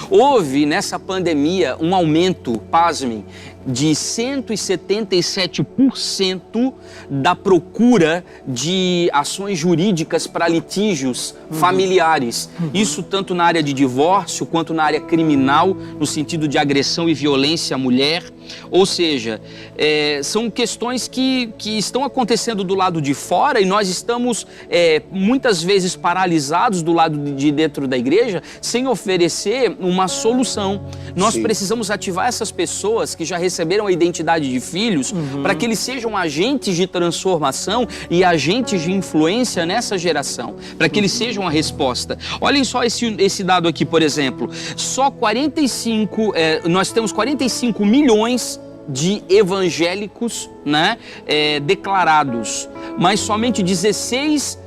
Houve nessa pandemia um aumento, pasmem, de 177% da procura de ações jurídicas para litígios familiares. Isso tanto na área de divórcio quanto na área criminal, no sentido de agressão e violência à mulher. Ou seja, são questões que estão acontecendo do lado de fora e nós estamos muitas vezes paralisados do lado de dentro da igreja sem oferecer uma solução. Nós precisamos ativar essas pessoas que já receberam a identidade de filhos para que eles sejam agentes de transformação e agentes de influência nessa geração, para que eles sejam a resposta. Olhem só esse dado aqui, por exemplo. Só nós temos 45 milhões de evangélicos, né, declarados, mas somente 16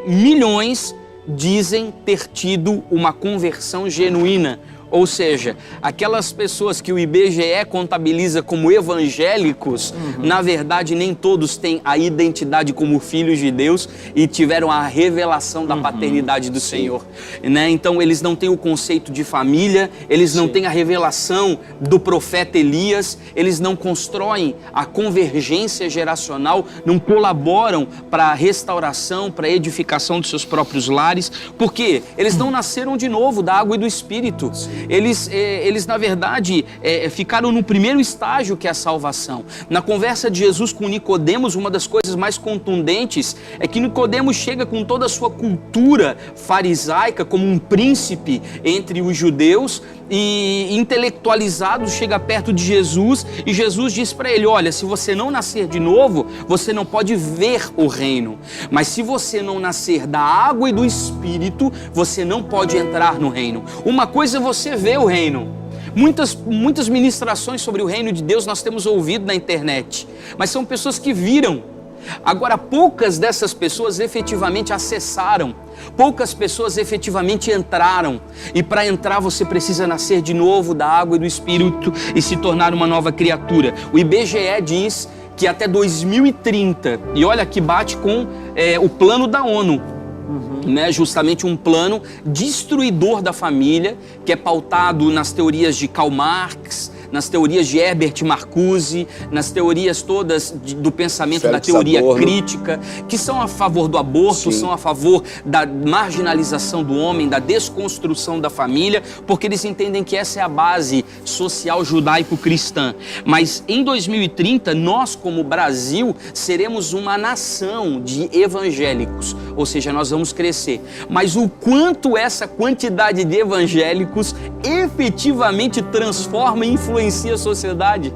milhões dizem ter tido uma conversão genuína. Ou seja, aquelas pessoas que o IBGE contabiliza como evangélicos, na verdade nem todos têm a identidade como filhos de Deus e tiveram a revelação da paternidade do Senhor, né? Então eles não têm o conceito de família, eles não têm a revelação do profeta Elias, eles não constroem a convergência geracional, não colaboram para a restauração, para a edificação dos seus próprios lares, porque eles não nasceram de novo da água e do Espírito. Eles na verdade, ficaram no primeiro estágio, que é a salvação. Na conversa de Jesus com Nicodemos, uma das coisas mais contundentes é que Nicodemos chega com toda a sua cultura farisaica, como um príncipe entre os judeus, e intelectualizado, chega perto de Jesus e Jesus diz para ele: olha, se você não nascer de novo, você não pode ver o reino, mas se você não nascer da água e do Espírito, você não pode entrar no reino. Uma coisa é você ver o reino. Muitas ministrações sobre o reino de Deus nós temos ouvido na internet, mas são pessoas que viram. Agora, poucas dessas pessoas efetivamente acessaram, poucas pessoas efetivamente entraram. E para entrar você precisa nascer de novo da água e do Espírito e se tornar uma nova criatura. O IBGE diz que até 2030, e olha que bate com o plano da ONU, né, justamente um plano destruidor da família, que é pautado nas teorias de Karl Marx, nas teorias de Herbert Marcuse, nas teorias todas do pensamento Félix da teoria Adorno, crítica, que são a favor do aborto, são a favor da marginalização do homem, da desconstrução da família, porque eles entendem que essa é a base social judaico-cristã. Mas em 2030, nós como Brasil seremos uma nação de evangélicos, ou seja, nós vamos crescer. Mas o quanto essa quantidade de evangélicos efetivamente transforma e influencia a sociedade?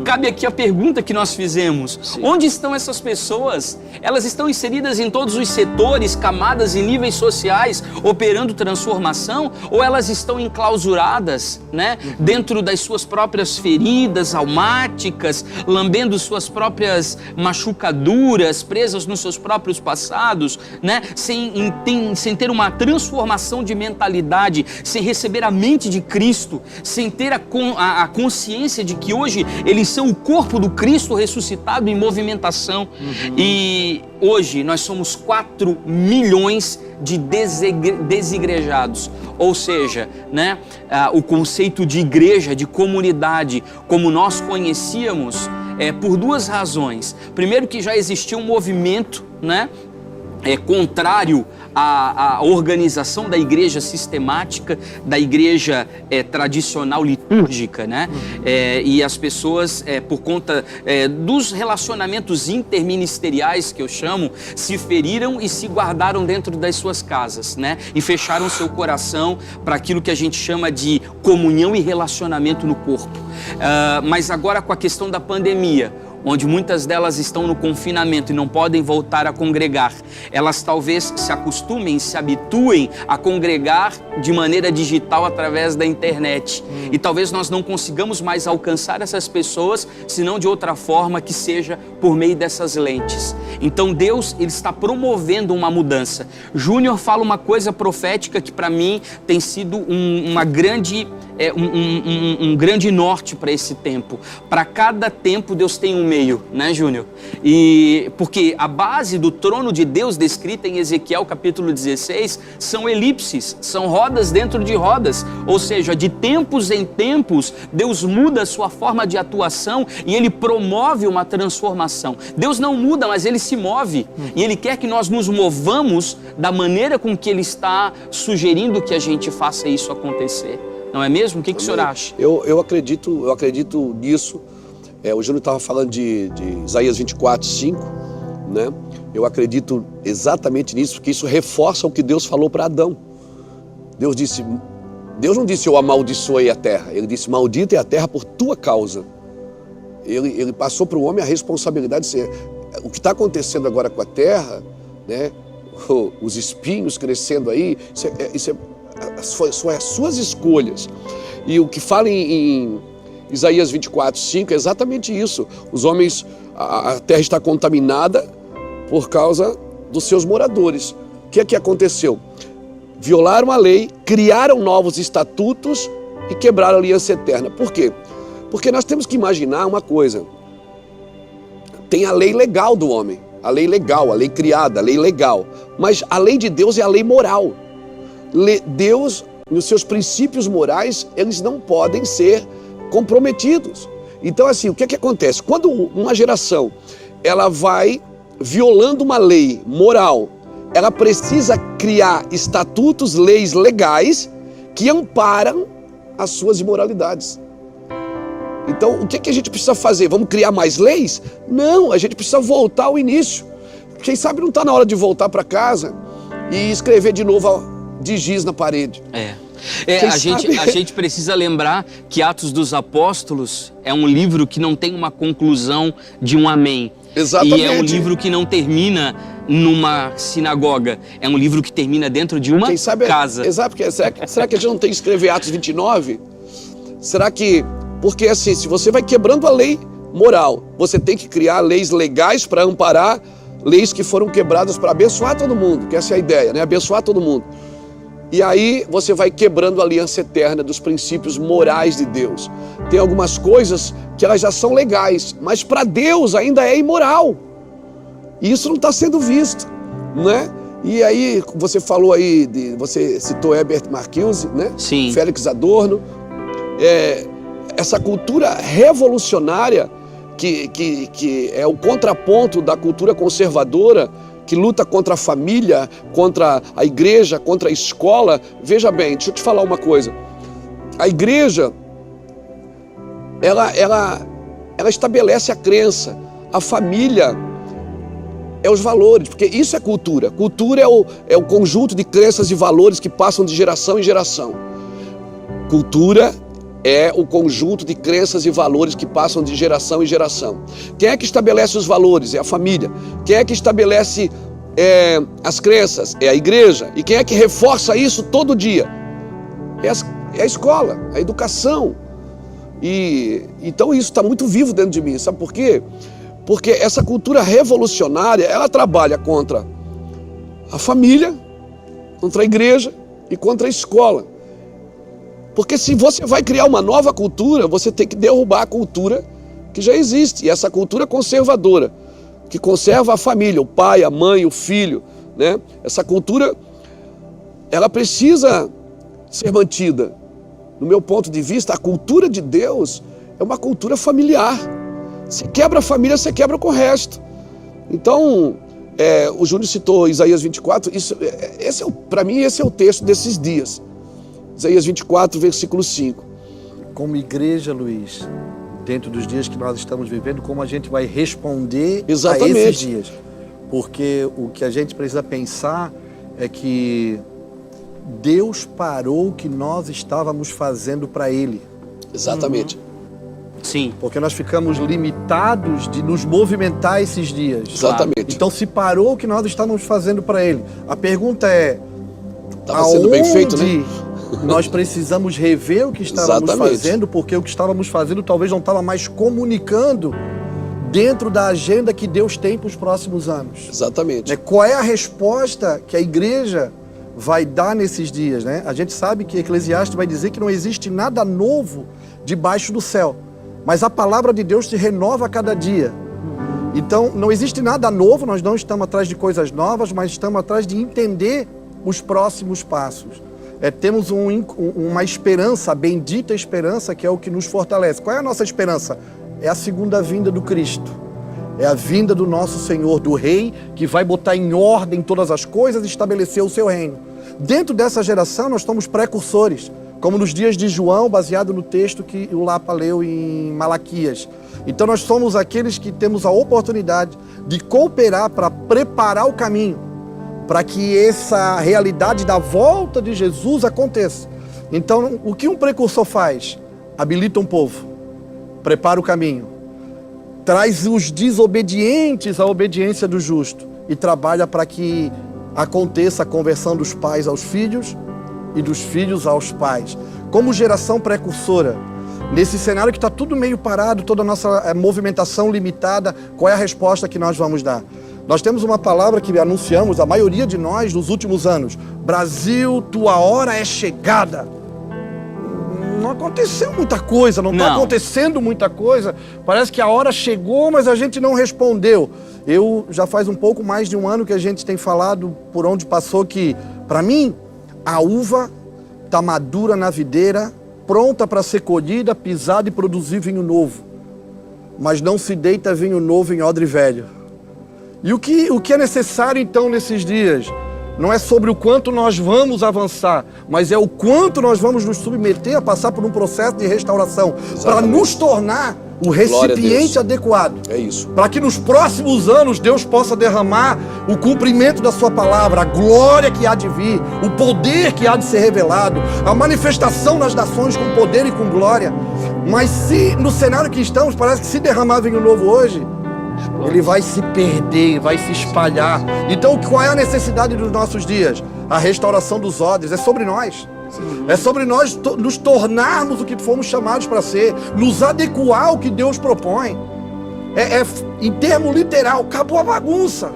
Cabe aqui a pergunta que nós fizemos. Onde estão essas pessoas? Elas estão inseridas em todos os setores, camadas e níveis sociais, operando transformação? Ou elas estão enclausuradas, né, dentro das suas próprias feridas almáticas, lambendo suas próprias machucaduras, presas nos seus próprios passados, né, sem ter uma transformação de mentalidade, sem receber a mente de Cristo, sem ter a consciência de que hoje eles são o corpo do Cristo ressuscitado em movimentação. E hoje nós somos 4 milhões de desigrejados. Ou seja, né, o conceito de igreja, de comunidade, como nós conhecíamos, por duas razões. Primeiro, que já existia um movimento, né, contrário à organização da igreja sistemática, da igreja tradicional litúrgica, né? E as pessoas, por conta dos relacionamentos interministeriais, que eu chamo, se feriram e se guardaram dentro das suas casas, né? E fecharam seu coração para aquilo que a gente chama de comunhão e relacionamento no corpo. Mas agora, com a questão da pandemia, onde muitas delas estão no confinamento e não podem voltar a congregar, elas talvez se acostumem, se habituem a congregar de maneira digital através da internet. E talvez nós não consigamos mais alcançar essas pessoas, senão de outra forma, que seja por meio dessas lentes. Então Deus, Ele está promovendo uma mudança. Júnior fala uma coisa profética que para mim tem sido uma grande um grande norte para esse tempo. Para cada tempo Deus tem um meio, né, Júnior? E porque a base do trono de Deus descrita em Ezequiel capítulo 16 são elipses, são rodas dentro de rodas, ou seja, de tempos em tempos Deus muda a sua forma de atuação e Ele promove uma transformação. Deus não muda, mas Ele se move e Ele quer que nós nos movamos da maneira com que Ele está sugerindo que a gente faça isso acontecer. Não é mesmo? O que o senhor acha? Eu acredito nisso. O Júnior estava falando de Isaías 24, 5, né? Eu acredito exatamente nisso, porque isso reforça o que Deus falou para Adão. Deus não disse eu amaldiçoei a terra, Ele disse maldita é a terra por tua causa. Ele passou para o homem a responsabilidade de ser. O que está acontecendo agora com a terra, né? Os espinhos crescendo aí, são as suas escolhas. E o que fala em Isaías 24, 5 é exatamente isso. Os homens, a terra está contaminada por causa dos seus moradores. O que é que aconteceu? Violaram a lei, criaram novos estatutos e quebraram a aliança eterna. Por quê? Porque nós temos que imaginar uma coisa. Tem a lei legal do homem, a lei legal, a lei criada, a lei legal. Mas a lei de Deus é a lei moral. Deus, nos seus princípios morais, eles não podem ser comprometidos. Então, assim, o que é que acontece? Quando uma geração, ela vai violando uma lei moral, ela precisa criar estatutos, leis legais que amparam as suas imoralidades. Então, o que é que a gente precisa fazer? Vamos criar mais leis? Não, a gente precisa voltar ao início. Quem sabe não está na hora de voltar para casa e escrever de novo de giz na parede. A gente precisa lembrar que Atos dos Apóstolos é um livro que não tem uma conclusão de um amém. Exatamente. E é um livro que não termina numa sinagoga. É um livro que termina dentro de uma casa. Exato, porque será que a gente não tem que escrever Atos 29? Será que... Porque assim, se você vai quebrando a lei moral, você tem que criar leis legais para amparar leis que foram quebradas para abençoar todo mundo, que essa é a ideia, né? Abençoar todo mundo. E aí você vai quebrando a aliança eterna dos princípios morais de Deus. Tem algumas coisas que elas já são legais, mas para Deus ainda é imoral. E isso não está sendo visto, né? E aí você falou aí, você citou Herbert Marcuse, né? Sim. Félix Adorno. Essa cultura revolucionária que é o contraponto da cultura conservadora, que luta contra a família, contra a igreja, contra a escola. Veja bem, deixa eu te falar uma coisa. A igreja, ela estabelece a crença. A família é os valores, porque isso é cultura. Cultura é o conjunto de crenças e valores que passam de geração em geração. Cultura é o conjunto de crenças e valores que passam de geração em geração. Quem é que estabelece os valores? É a família. Quem é que estabelece as crenças? É a igreja. E quem é que reforça isso todo dia? É a escola, a educação. Então isso está muito vivo dentro de mim. Sabe por quê? Porque essa cultura revolucionária, ela trabalha contra a família, contra a igreja e contra a escola. Porque se você vai criar uma nova cultura, você tem que derrubar a cultura que já existe. E essa cultura conservadora, que conserva a família, o pai, a mãe, o filho, né? Essa cultura, ela precisa ser mantida. No meu ponto de vista, a cultura de Deus é uma cultura familiar. Se quebra a família, você quebra com o resto. Então, o Júnior citou Isaías 24, para mim esse é o texto desses dias. Isaías 24, versículo 5. Como igreja, Luiz, dentro dos dias que nós estamos vivendo, como a gente vai responder Exatamente. A esses dias? Porque o que a gente precisa pensar é que Deus parou o que nós estávamos fazendo para Ele. Exatamente. Sim. Porque nós ficamos limitados de nos movimentar esses dias. Exatamente. Então se parou o que nós estávamos fazendo para Ele. A pergunta é... Estava sendo bem feito, né? Nós precisamos rever o que estávamos Exatamente. fazendo, porque o que estávamos fazendo talvez não estava mais comunicando dentro da agenda que Deus tem para os próximos anos. Exatamente. Qual é a resposta que a igreja vai dar nesses dias, né? A gente sabe que Eclesiastes vai dizer que não existe nada novo debaixo do céu, mas a palavra de Deus se renova a cada dia. Então, não existe nada novo, nós não estamos atrás de coisas novas, mas estamos atrás de entender os próximos passos. Temos uma esperança, a bendita esperança, que é o que nos fortalece. Qual é a nossa esperança? É a segunda vinda do Cristo. É a vinda do nosso Senhor, do Rei, que vai botar em ordem todas as coisas e estabelecer o seu reino. Dentro dessa geração, nós somos precursores, como nos dias de João, baseado no texto que o Lapa leu em Malaquias. Então nós somos aqueles que temos a oportunidade de cooperar para preparar o caminho, para que essa realidade da volta de Jesus aconteça. Então, o que um precursor faz? Habilita um povo, prepara o caminho, traz os desobedientes à obediência do justo e trabalha para que aconteça a conversão dos pais aos filhos e dos filhos aos pais. Como geração precursora, nesse cenário que está tudo meio parado, toda a nossa movimentação limitada, qual é a resposta que nós vamos dar? Nós temos uma palavra que anunciamos, a maioria de nós, nos últimos anos. Brasil, tua hora é chegada. Não aconteceu muita coisa, não está acontecendo muita coisa. Parece que a hora chegou, mas a gente não respondeu. Já faz um pouco mais de um ano que a gente tem falado por onde passou que, para mim, a uva está madura na videira, pronta para ser colhida, pisada e produzir vinho novo. Mas não se deita vinho novo em odre velho. E o que é necessário então nesses dias? Não é sobre o quanto nós vamos avançar, mas é o quanto nós vamos nos submeter a passar por um processo de restauração, para nos tornar o recipiente adequado. É isso. Para que nos próximos anos Deus possa derramar o cumprimento da sua palavra, a glória que há de vir, o poder que há de ser revelado, a manifestação nas nações com poder e com glória. Mas se no cenário que estamos, parece que se derramar vinho novo hoje, ele vai se perder, vai se espalhar. Então, qual é a necessidade dos nossos dias? A restauração dos odres. É sobre nós. É sobre nós nos tornarmos o que fomos chamados para ser, nos adequar ao que Deus propõe. Em termo literal, acabou a bagunça.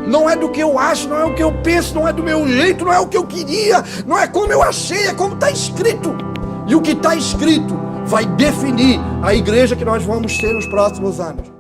Não é do que eu acho, não é o que eu penso, não é do meu jeito, não é o que eu queria, não é como eu achei, é como está escrito. E o que está escrito vai definir a igreja que nós vamos ser nos próximos anos.